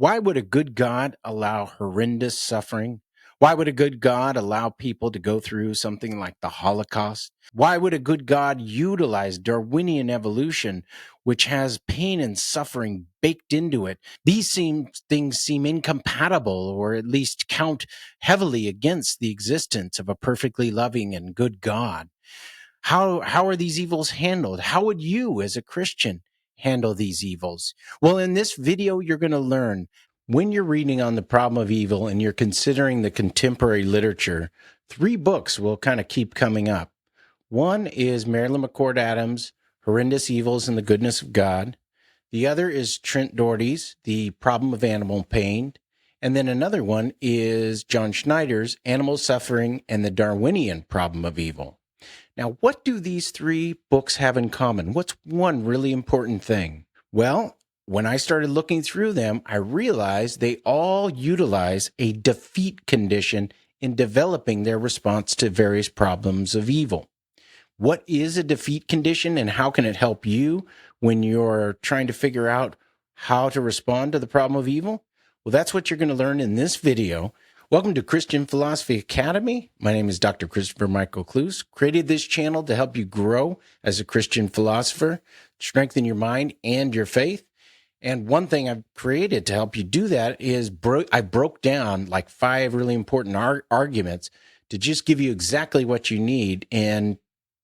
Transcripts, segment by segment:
Why would a good God allow horrendous suffering? Why would a good God allow people to go through something like the Holocaust? Why would a good God utilize Darwinian evolution, which has pain and suffering baked into it? Things seem incompatible, or at least count heavily against the existence of a perfectly loving and good God. How are these evils handled? How would you, as a Christian, handle these evils? Well, in this video, you're going to learn when you're reading on the problem of evil and you're considering the contemporary literature, three books will kind of keep coming up. One is Marilyn McCord Adams' Horrendous Evils and the Goodness of God. The other is Trent Dougherty's The Problem of Animal Pain. And then another one is John Schneider's Animal Suffering and the Darwinian Problem of Evil. Now, what do these three books have in common? What's one really important thing? Well, when I started looking through them, I realized they all utilize a defeat condition in developing their response to various problems of evil. What is a defeat condition and how can it help you when you're trying to figure out how to respond to the problem of evil? Well, that's what you're going to learn in this video. Welcome to Christian Philosophy Academy. My name is Dr. Christopher Michael Cluse. Created this channel to help you grow as a Christian philosopher, strengthen your mind and your faith. And one thing I've created to help you do that is I broke down like 5 really important arguments to just give you exactly what you need and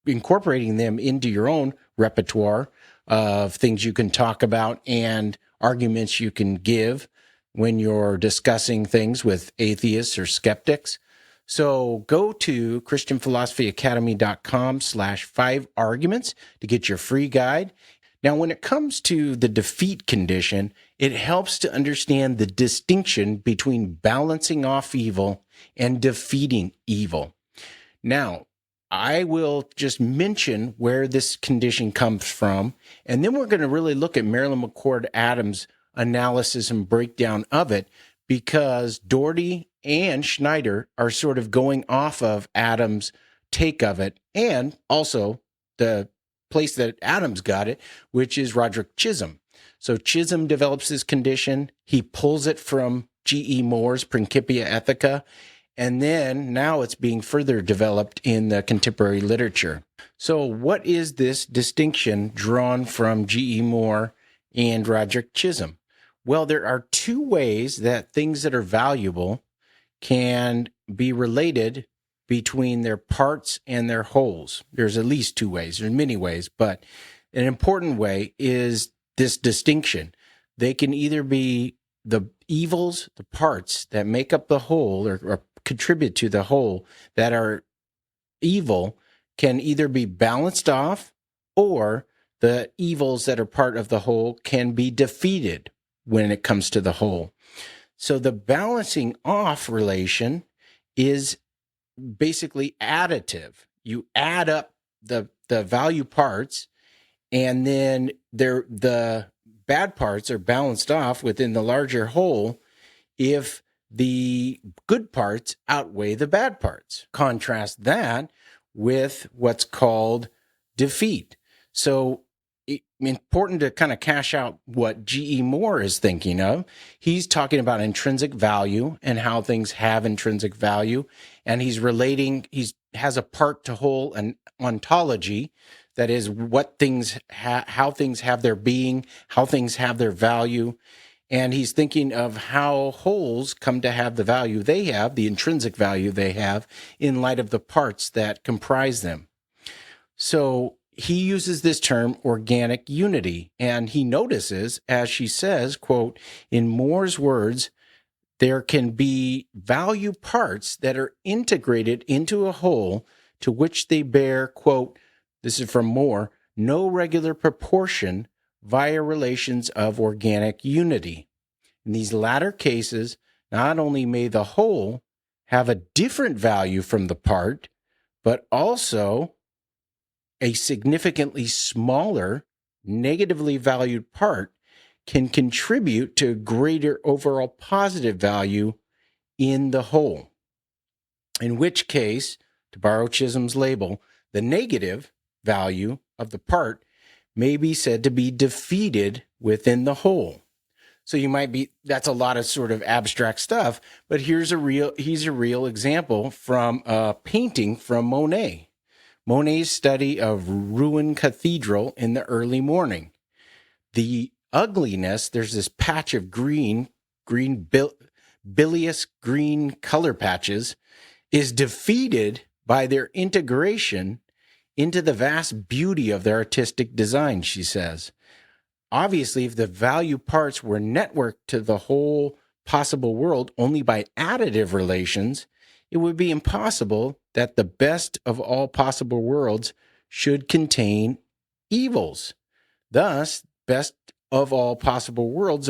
incorporating them into your own repertoire of things you can talk about and arguments you can give when you're discussing things with atheists or skeptics. So go to christianphilosophyacademy.com/5arguments to get your free guide. Now, when it comes to the defeat condition, it helps to understand the distinction between balancing off evil and defeating evil. Now, I will just mention where this condition comes from, and then we're going to really look at Marilyn McCord Adams' analysis and breakdown of it, because Dougherty and Schneider are sort of going off of Adams' take of it, and also the place that Adams got it, which is Roderick Chisholm. So Chisholm develops this condition. He pulls it from G.E. Moore's Principia Ethica, and then now it's being further developed in the contemporary literature. So what is this distinction drawn from G.E. Moore and Roderick Chisholm? Well, there are 2 ways that things that are valuable can be related between their parts and their wholes. There's at least 2 ways. There's many ways, but an important way is this distinction. They can either be the evils, the parts that make up the whole or contribute to the whole that are evil can either be balanced off, or the evils that are part of the whole can be defeated when it comes to the whole. So the balancing off relation is basically additive. You add up the value parts, and then the bad parts are balanced off within the larger whole if the good parts outweigh the bad parts. Contrast that with what's called defeat. So it's important to kind of cash out what G.E. Moore is thinking of. He's talking about intrinsic value and how things have intrinsic value. And he has a part to whole and ontology. That is what things, how things have their being, how things have their value. And he's thinking of how wholes come to have the value they have, the intrinsic value they have, in light of the parts that comprise them. So he uses this term organic unity, and he notices, as she says, quote, in Moore's words, there can be value parts that are integrated into a whole to which they bear, quote, this is from Moore, no regular proportion via relations of organic unity. In these latter cases, not only may the whole have a different value from the part, but also a significantly smaller, negatively valued part can contribute to greater overall positive value in the whole. In which case, to borrow Chisholm's label, the negative value of the part may be said to be defeated within the whole. So you might be, that's a lot of sort of abstract stuff, but he's a real example from a painting from Monet. Monet's study of Rouen Cathedral in the early morning. The ugliness, there's this patch of bilious green color patches, is defeated by their integration into the vast beauty of their artistic design, she says. Obviously, if the value parts were networked to the whole possible world only by additive relations, it would be impossible that the best of all possible worlds should contain evils. Thus, best of all possible worlds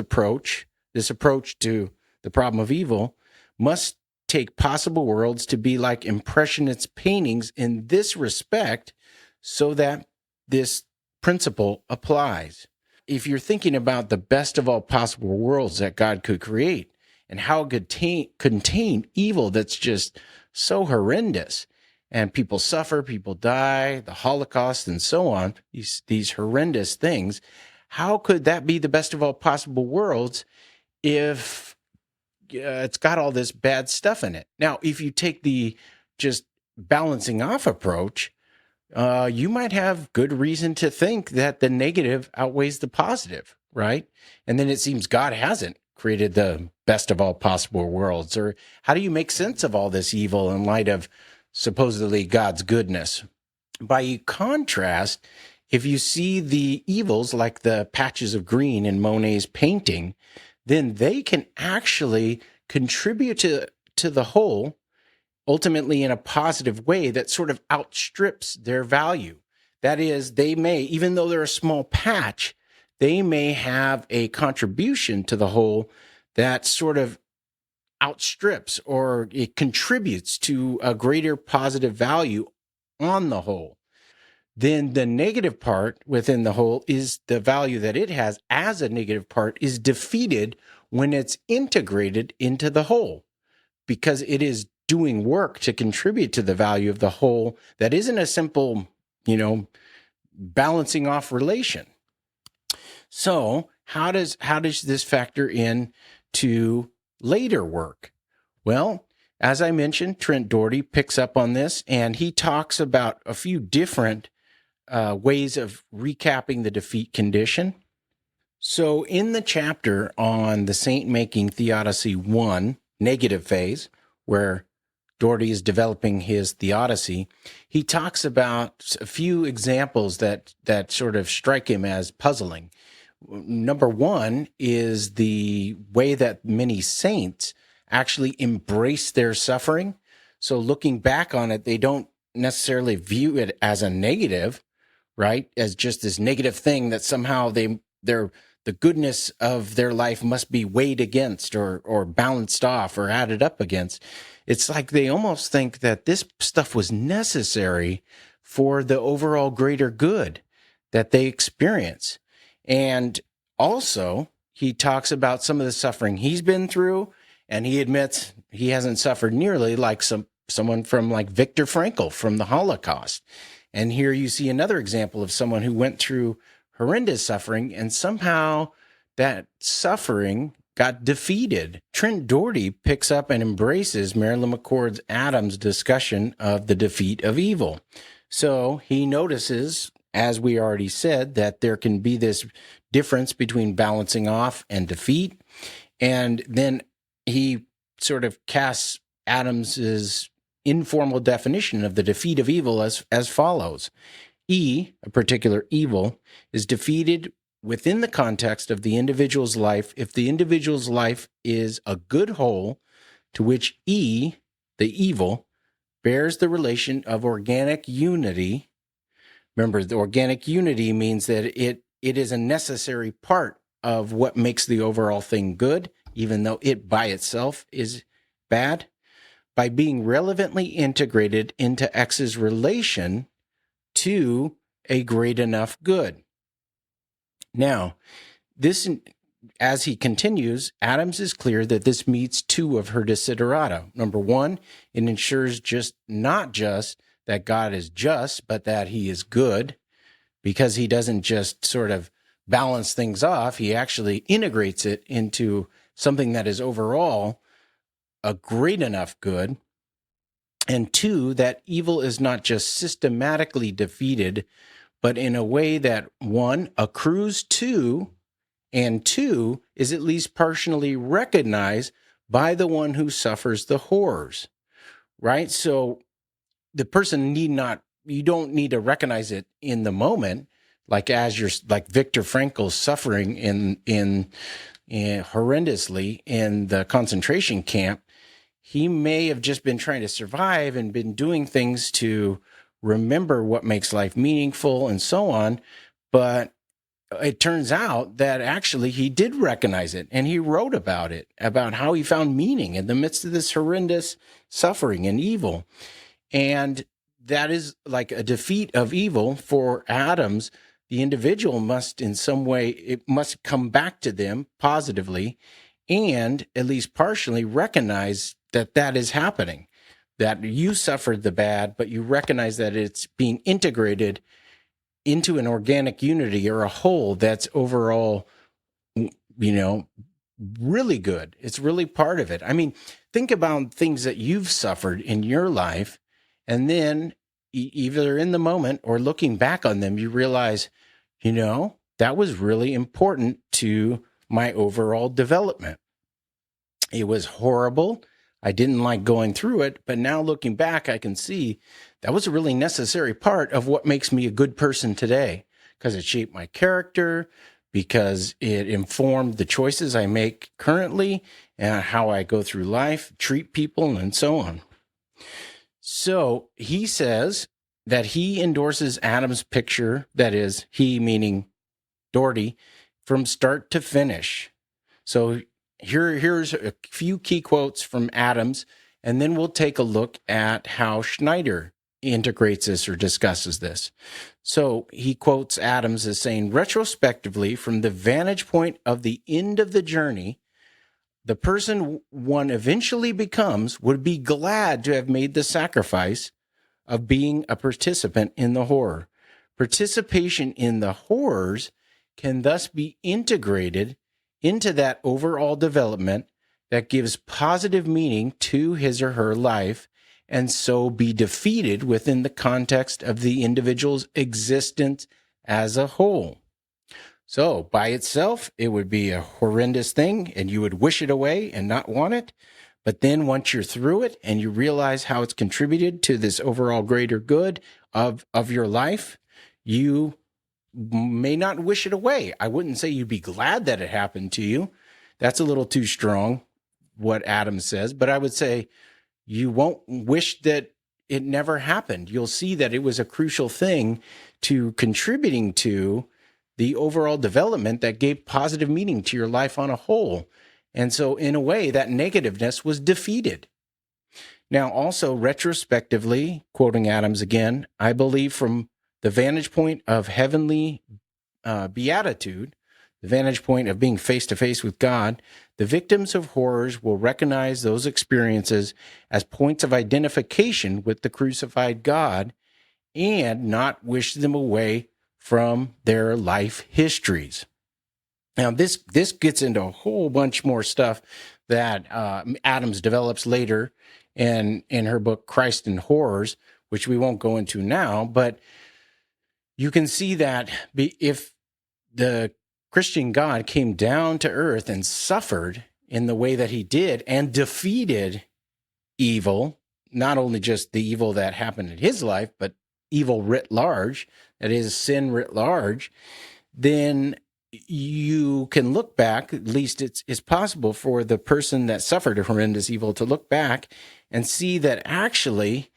this approach to the problem of evil, must take possible worlds to be like Impressionist paintings in this respect, so that this principle applies. If you're thinking about the best of all possible worlds that God could create and how it could contain evil that's just so horrendous, and people suffer, people die, the Holocaust and so on, these horrendous things, how could that be the best of all possible worlds if it's got all this bad stuff in it? Now, if you take the just balancing off approach, you might have good reason to think that the negative outweighs the positive, right? And then it seems God hasn't created the best of all possible worlds. Or how do you make sense of all this evil in light of supposedly God's goodness? By contrast, if you see the evils like the patches of green in Monet's painting, then they can actually contribute to the whole, ultimately in a positive way that sort of outstrips their value. That is, they may, even though they're a small patch, they may have a contribution to the whole that sort of outstrips or it contributes to a greater positive value on the whole. Then the negative part within the whole is the value that it has as a negative part is defeated when it's integrated into the whole, because it is doing work to contribute to the value of the whole that isn't a simple, balancing off relation. So how does this factor in to later work? Well, as I mentioned, Trent Dougherty picks up on this, and he talks about a few different ways of recapping the defeat condition. So in the chapter on the saint-making theodicy 1, negative phase, where Dougherty is developing his theodicy, he talks about a few examples that sort of strike him as puzzling. Number one is the way that many saints actually embrace their suffering. So looking back on it, they don't necessarily view it as a negative, right? As just this negative thing that somehow the goodness of their life must be weighed against or balanced off or added up against. It's like they almost think that this stuff was necessary for the overall greater good that they experience. And also, he talks about some of the suffering he's been through, and he admits he hasn't suffered nearly like someone from like Viktor Frankl from the Holocaust. And here you see another example of someone who went through horrendous suffering, and somehow that suffering got defeated. Trent Dougherty picks up and embraces Marilyn McCord Adams' discussion of the defeat of evil. So he notices, as we already said, that there can be this difference between balancing off and defeat. And then he sort of casts Adams's informal definition of the defeat of evil as follows. A particular evil, is defeated within the context of the individual's life if the individual's life is a good whole to which the evil, bears the relation of organic unity. Remember, the organic unity means that it is a necessary part of what makes the overall thing good, even though it by itself is bad, by being relevantly integrated into X's relation to a great enough good. Now, this, as he continues, Adams is clear that this meets two of her desiderata. Number one, it ensures not just that God is just, but that he is good, because he doesn't just sort of balance things off. He actually integrates it into something that is overall a great enough good. And two, that evil is not just systematically defeated, but in a way that one, accrues to, and two, is at least partially recognized by the one who suffers the horrors, right? So the person you don't need to recognize it in the moment, like as you're like Viktor Frankl's suffering in horrendously in the concentration camp. He may have just been trying to survive and been doing things to remember what makes life meaningful and so on. But it turns out that actually he did recognize it, and he wrote about it, about how he found meaning in the midst of this horrendous suffering and evil. And that is like a defeat of evil for Adams. The individual must in some way, it must come back to them positively and at least partially recognize that that is happening, that you suffered the bad, but you recognize that it's being integrated into an organic unity or a whole that's overall, really good. It's really part of it. I mean, think about things that you've suffered in your life, and then either in the moment or looking back on them, you realize, that was really important to my overall development. It was horrible. I didn't like going through it, but now looking back, I can see that was a really necessary part of what makes me a good person today, because it shaped my character, because it informed the choices I make currently and how I go through life, treat people, and so on. So he says that he endorses Adams' picture, that is, he meaning Dougherty, from start to finish. So here's a few key quotes from Adams, and then we'll take a look at how Schneider integrates this or discusses this. So he quotes Adams as saying, retrospectively, from the vantage point of the end of the journey, the person one eventually becomes would be glad to have made the sacrifice of being a participant in the horror. Participation in the horrors can thus be integrated into that overall development that gives positive meaning to his or her life, and so be defeated within the context of the individual's existence as a whole. So by itself, it would be a horrendous thing, and you would wish it away and not want it. But then once you're through it and you realize how it's contributed to this overall greater good of your life, you may not wish it away. I wouldn't say you'd be glad that it happened to you. That's a little too strong, what Adams says. But I would say you won't wish that it never happened. You'll see that it was a crucial thing to contributing to the overall development that gave positive meaning to your life on a whole. And so in a way, that negativeness was defeated. Now, also retrospectively, quoting Adams again, I believe from the vantage point of heavenly beatitude, the vantage point of being face-to-face with God, the victims of horrors will recognize those experiences as points of identification with the crucified God and not wish them away from their life histories. Now, this gets into a whole bunch more stuff that Adams develops later in her book, Christ and Horrors, which we won't go into now, but you can see that if the Christian God came down to earth and suffered in the way that he did and defeated evil, not only just the evil that happened in his life, but evil writ large, that is sin writ large, then you can look back, at least it's possible for the person that suffered a horrendous evil to look back and see that actually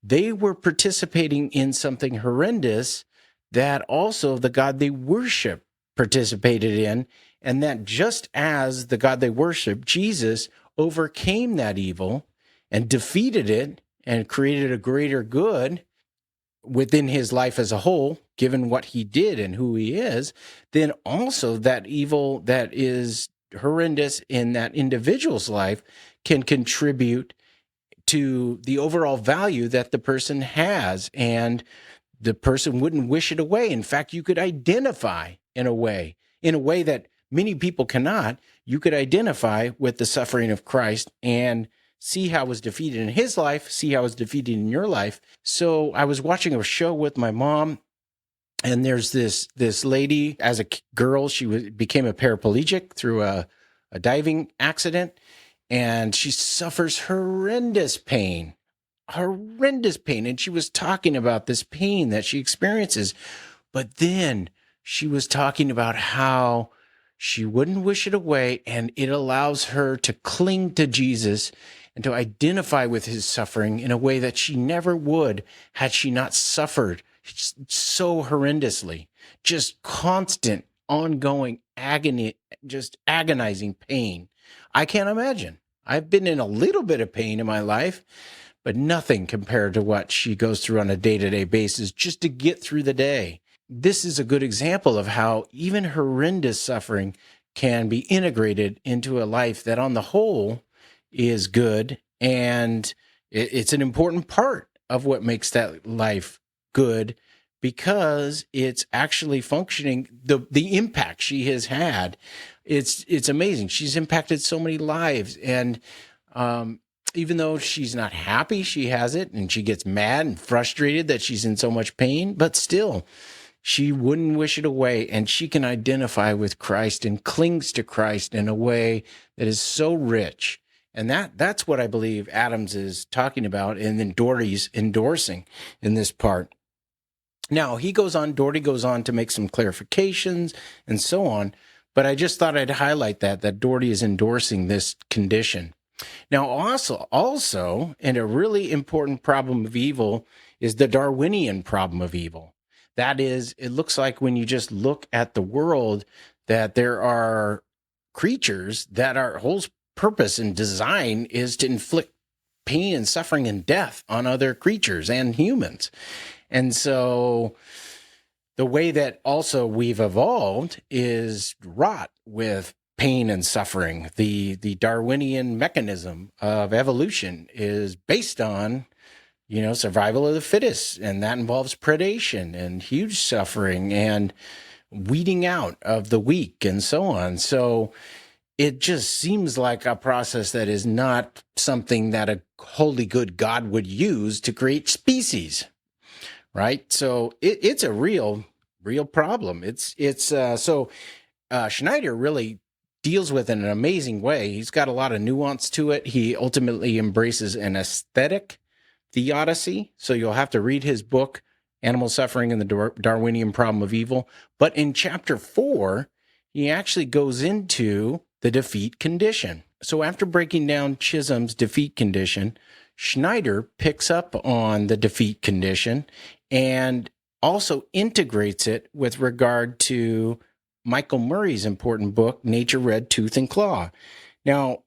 they were participating in something horrendous that also the God they worship participated in, and that just as the God they worship, Jesus, overcame that evil and defeated it and created a greater good within his life as a whole, given what he did and who he is, then also that evil that is horrendous in that individual's life can contribute to the overall value that the person has, and the person wouldn't wish it away. In fact, you could identify in a way that many people cannot. You could identify with the suffering of Christ and see how it was defeated in his life, see how it was defeated in your life. So I was watching a show with my mom, and there's this lady. As a girl, she became a paraplegic through a diving accident, and she suffers horrendous pain. And she was talking about this pain that she experiences. But then she was talking about how she wouldn't wish it away, and it allows her to cling to Jesus and to identify with his suffering in a way that she never would had she not suffered so horrendously. Just constant, ongoing agony, just agonizing pain. I can't imagine. I've been in a little bit of pain in my life, but nothing compared to what she goes through on a day-to-day basis just to get through the day. This is a good example of how even horrendous suffering can be integrated into a life that on the whole is good, and it's an important part of what makes that life good, because it's actually functioning. The impact she has had, it's amazing. She's impacted so many lives, and even though she's not happy she has it, and she gets mad and frustrated that she's in so much pain, but still she wouldn't wish it away, and she can identify with Christ and clings to Christ in a way that is so rich. And that's what I believe Adams is talking about, and then Dougherty's endorsing in this part. Now, Dougherty goes on to make some clarifications and so on, but I just thought I'd highlight that Dougherty is endorsing this condition. Now, also, and a really important problem of evil is the Darwinian problem of evil. That is, it looks like when you just look at the world, that there are creatures that our whole purpose and design is to inflict pain and suffering and death on other creatures and humans. And so the way that also we've evolved is wrought with pain and suffering. The Darwinian mechanism of evolution is based on survival of the fittest, and that involves predation and huge suffering and weeding out of the weak and so on. So it just seems like a process that is not something that a wholly good God would use to create species, right? So it's a real problem. So Schneider really deals with it in an amazing way. He's got a lot of nuance to it. He ultimately embraces an aesthetic theodicy. So you'll have to read his book, Animal Suffering and the Darwinian Problem of Evil. But in chapter 4, he actually goes into the defeat condition. So after breaking down Chisholm's defeat condition, Schneider picks up on the defeat condition and also integrates it with regard to Michael Murray's important book, Nature Red Tooth and Claw. Now,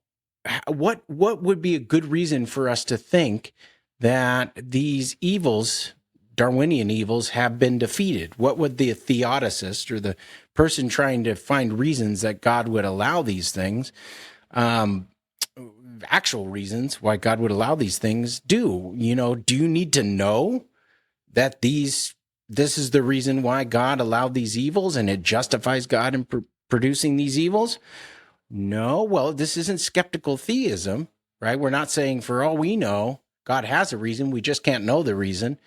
what would be a good reason for us to think that these evils, Darwinian evils, have been defeated? What would the theodicist, or the person trying to find reasons that God would allow these things, actual reasons why God would allow these things, do? Do you need to know that this is the reason why God allowed these evils and it justifies God in producing these evils? No. Well, this isn't skeptical theism, right? We're not saying for all we know, God has a reason, we just can't know the reason.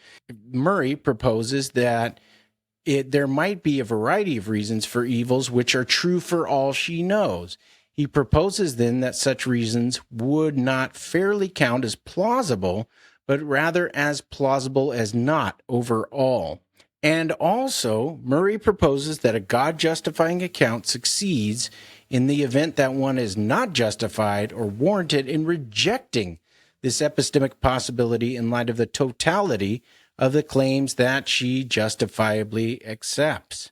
Murray proposes that there might be a variety of reasons for evils which are true for all she knows. He proposes then that such reasons would not fairly count as plausible, but rather as plausible as not overall. And also, Murray proposes that a God-justifying account succeeds in the event that one is not justified or warranted in rejecting this epistemic possibility in light of the totality of the claims that she justifiably accepts.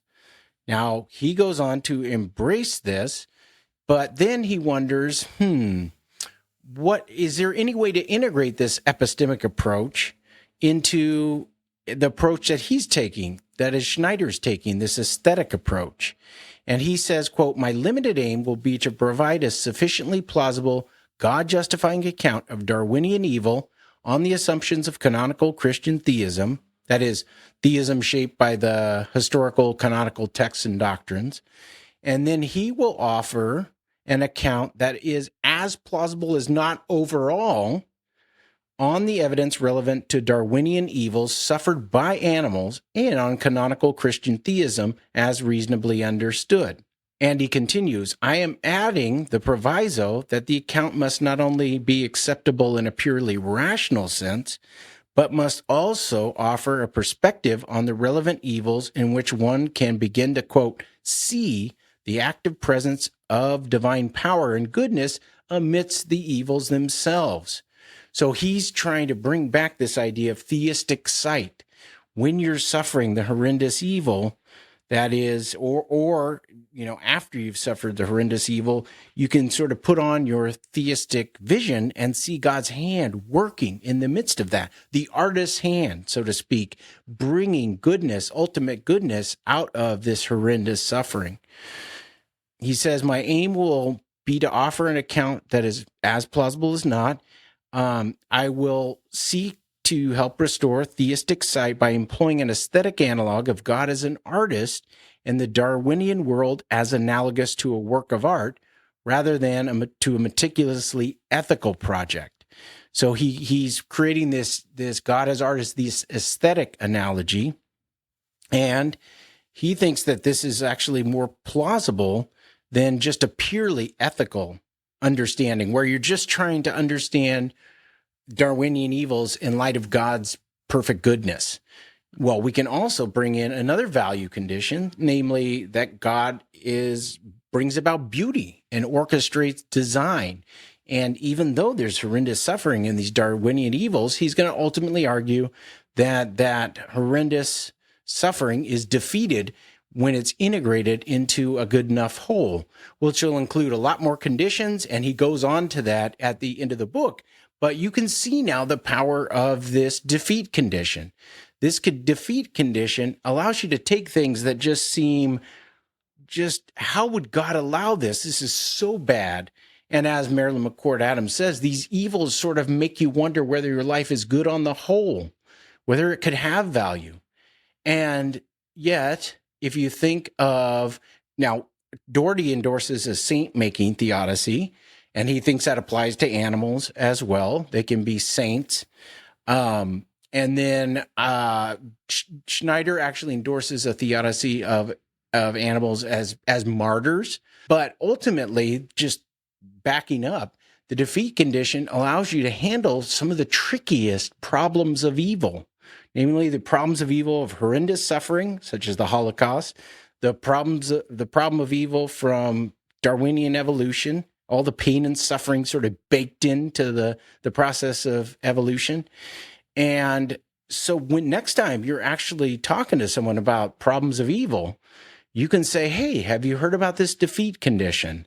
Now, he goes on to embrace this, but then he wonders, is there any way to integrate this epistemic approach into the approach that he's taking, that is Schneider's taking, this aesthetic approach? And he says, quote, "My limited aim will be to provide a sufficiently plausible God-justifying account of Darwinian evil on the assumptions of canonical Christian theism, That is, theism shaped by the historical canonical texts and doctrines. And then he will offer an account that is as plausible as not overall on the evidence relevant to Darwinian evils suffered by animals and on canonical Christian theism as reasonably understood. And he continues, I am adding the proviso that the account must not only be acceptable in a purely rational sense, but must also offer a perspective on the relevant evils in which one can begin to, quote, see the active presence of divine power and goodness amidst the evils themselves. So he's trying to bring back this idea of theistic sight. When you're suffering the horrendous evil, that is, or after you've suffered the horrendous evil, you can sort of put on your theistic vision and see God's hand working in the midst of that. The artist's hand, so to speak, bringing goodness, ultimate goodness out of this horrendous suffering. He says, my aim will be to offer an account that is as plausible as not. I will seek to help restore theistic sight by employing an aesthetic analog of God as an artist and the Darwinian world as analogous to a work of art rather than to a meticulously ethical project. So he's creating this God as artist, this aesthetic analogy, and he thinks that this is actually more plausible than just a purely ethical understanding, where you're just trying to understand Darwinian evils in light of God's perfect goodness. Well, we can also bring in another value condition, namely that God brings about beauty and orchestrates design. And even though there's horrendous suffering in these Darwinian evils, he's going to ultimately argue that horrendous suffering is defeated when it's integrated into a good enough whole, which will include a lot more conditions. And he goes on to that at the end of the book. But you can see now the power of this defeat condition. This defeat condition allows you to take things that just seem, how would God allow this? This is so bad. And as Marilyn McCord Adams says, these evils sort of make you wonder whether your life is good on the whole, whether it could have value. And yet, if you think of, now, Dougherty endorses a saint-making theodicy, and he thinks that applies to animals as well. They can be saints. And then Schneider actually endorses a theodicy of animals as martyrs. But ultimately, just backing up, the defeat condition allows you to handle some of the trickiest problems of evil, namely the problems of evil of horrendous suffering, such as the Holocaust, the problem of evil from Darwinian evolution, all the pain and suffering sort of baked into the process of evolution. And so when next time you're actually talking to someone about problems of evil, you can say, hey, have you heard about this defeat condition?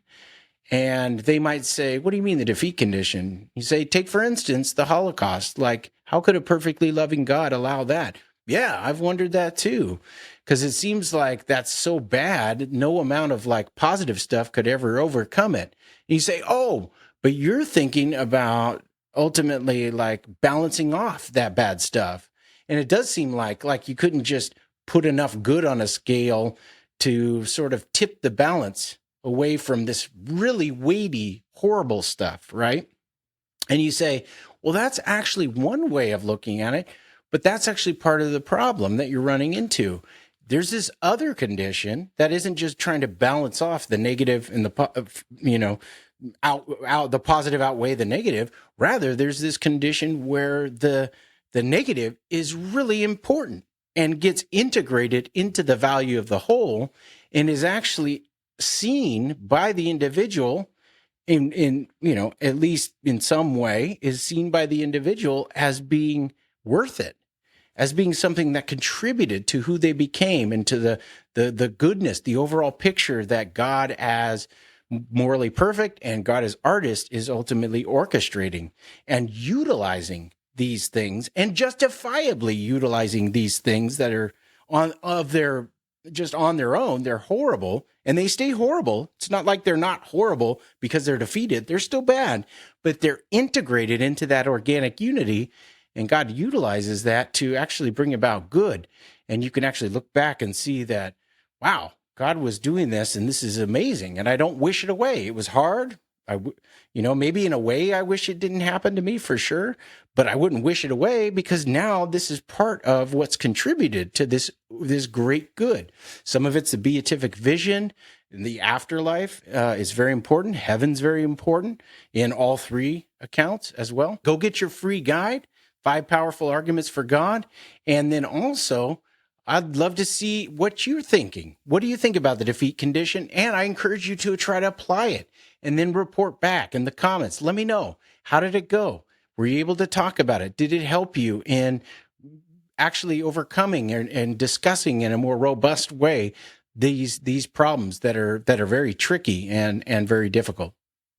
And they might say, what do you mean the defeat condition? You say, take for instance, the Holocaust. Like, how could a perfectly loving God allow that? Yeah, I've wondered that too. Because it seems like that's so bad, no amount of like positive stuff could ever overcome it. And you say, oh, but you're thinking about ultimately like balancing off that bad stuff. And it does seem like you couldn't just put enough good on a scale to sort of tip the balance away from this really weighty, horrible stuff, right? And you say, well, that's actually one way of looking at it, but that's actually part of the problem that you're running into. There's this other condition that isn't just trying to balance off the negative and the positive outweigh the negative. Rather, there's this condition where the negative is really important and gets integrated into the value of the whole and is actually seen by the individual in at least in some way, is seen by the individual as being worth it, as being something that contributed to who they became and to the goodness, the overall picture that God as morally perfect and God as artist is ultimately orchestrating and utilizing these things, and justifiably utilizing these things that are on their own. They're horrible and they stay horrible. It's not like they're not horrible because they're defeated. They're still bad, but they're integrated into that organic unity. And God utilizes that to actually bring about good. And you can actually look back and see that, wow, God was doing this and this is amazing. And I don't wish it away. It was hard. Maybe in a way I wish it didn't happen to me for sure, but I wouldn't wish it away because now this is part of what's contributed to this great good. Some of it's the beatific vision. The afterlife is very important. Heaven's very important in all three accounts as well. Go get your free guide, 5 Powerful Arguments for God. And then also, I'd love to see what you're thinking. What do you think about the defeat condition? And I encourage you to try to apply it and then report back in the comments. Let me know. How did it go? Were you able to talk about it? Did it help you in actually overcoming and discussing in a more robust way these problems that are very tricky and very difficult?